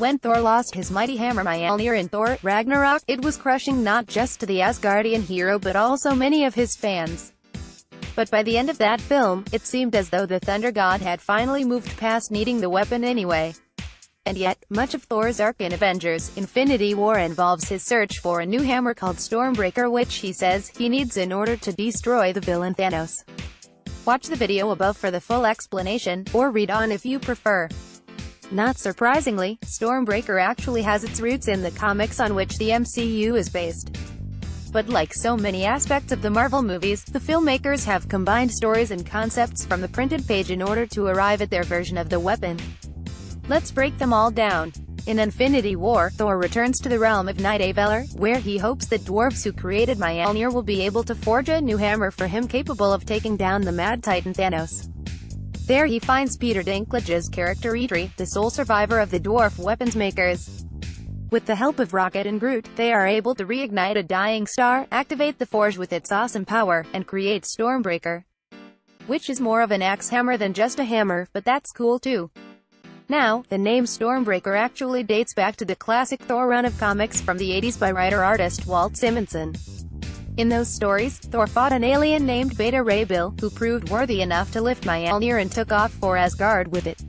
When Thor lost his mighty hammer Mjolnir in Thor, Ragnarok, it was crushing not just to the Asgardian hero but also many of his fans. But by the end of that film, it seemed as though the Thunder God had finally moved past needing the weapon anyway. And yet, much of Thor's arc in Avengers: Infinity War involves his search for a new hammer called Stormbreaker, which he says he needs in order to destroy the villain Thanos. Watch the video above for the full explanation, or read on if you prefer. Not surprisingly, Stormbreaker actually has its roots in the comics on which the MCU is based. But like so many aspects of the Marvel movies, the filmmakers have combined stories and concepts from the printed page in order to arrive at their version of the weapon. Let's break them all down. In Infinity War, Thor returns to the realm of Nidavellir, where he hopes that dwarves who created Mjolnir will be able to forge a new hammer for him capable of taking down the Mad Titan Thanos. There he finds Peter Dinklage's character Idri, the sole survivor of the dwarf weapons makers. With the help of Rocket and Groot, they are able to reignite a dying star, activate the forge with its awesome power, and create Stormbreaker. Which is more of an axe hammer than just a hammer, but that's cool too. Now, the name Stormbreaker actually dates back to the classic Thor run of comics from the 80s by writer-artist Walt Simonson. In those stories, Thor fought an alien named Beta Ray Bill, who proved worthy enough to lift Mjolnir and took off for Asgard with it.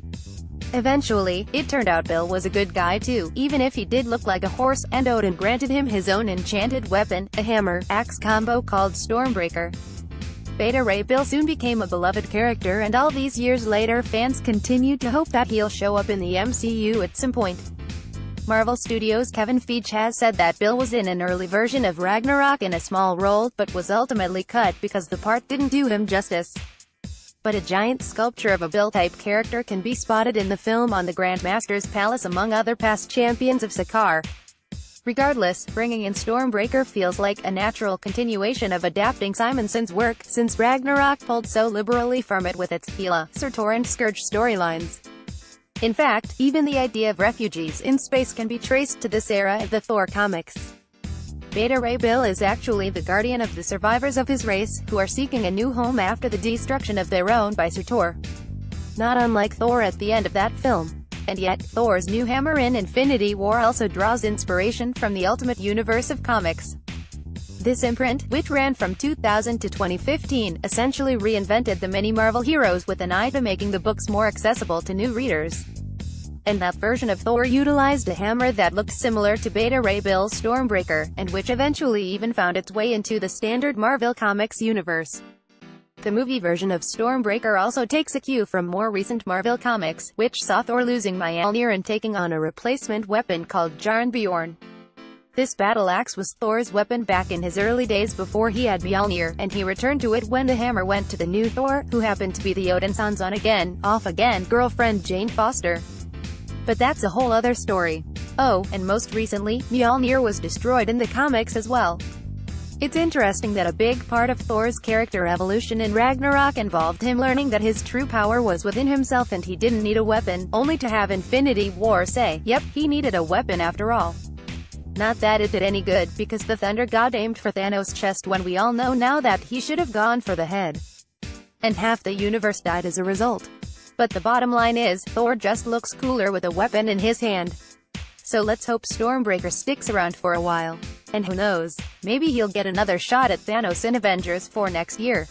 Eventually, it turned out Bill was a good guy too, even if he did look like a horse, and Odin granted him his own enchanted weapon, a hammer-axe combo called Stormbreaker. Beta Ray Bill soon became a beloved character, and all these years later fans continued to hope that he'll show up in the MCU at some point. Marvel Studios' Kevin Feige has said that Bill was in an early version of Ragnarok in a small role, but was ultimately cut because the part didn't do him justice. But a giant sculpture of a Bill-type character can be spotted in the film on the Grandmaster's Palace among other past champions of Sakaar. Regardless, bringing in Stormbreaker feels like a natural continuation of adapting Simonson's work, since Ragnarok pulled so liberally from it with its Hela, Surtur and Scourge storylines. In fact, even the idea of refugees in space can be traced to this era of the Thor comics. Beta Ray Bill is actually the guardian of the survivors of his race, who are seeking a new home after the destruction of their own by Surtur. Not unlike Thor at the end of that film. And yet, Thor's new hammer in Infinity War also draws inspiration from the Ultimate Universe of comics. This imprint, which ran from 2000 to 2015, essentially reinvented the many Marvel heroes with an eye to making the books more accessible to new readers. And that version of Thor utilized a hammer that looked similar to Beta Ray Bill's Stormbreaker, and which eventually even found its way into the standard Marvel Comics universe. The movie version of Stormbreaker also takes a cue from more recent Marvel comics, which saw Thor losing Mjolnir and taking on a replacement weapon called Jarnbjorn. This battle axe was Thor's weapon back in his early days before he had Mjolnir, and he returned to it when the hammer went to the new Thor, who happened to be the Odin's on-again, off-again girlfriend Jane Foster. But that's a whole other story. Oh, and most recently, Mjolnir was destroyed in the comics as well. It's interesting that a big part of Thor's character evolution in Ragnarok involved him learning that his true power was within himself and he didn't need a weapon, only to have Infinity War say, yep, he needed a weapon after all. Not that it did any good, because the Thunder God aimed for Thanos' chest when we all know now that he should have gone for the head. And half the universe died as a result. But the bottom line is, Thor just looks cooler with a weapon in his hand. So let's hope Stormbreaker sticks around for a while. And who knows, maybe he'll get another shot at Thanos in Avengers 4 next year.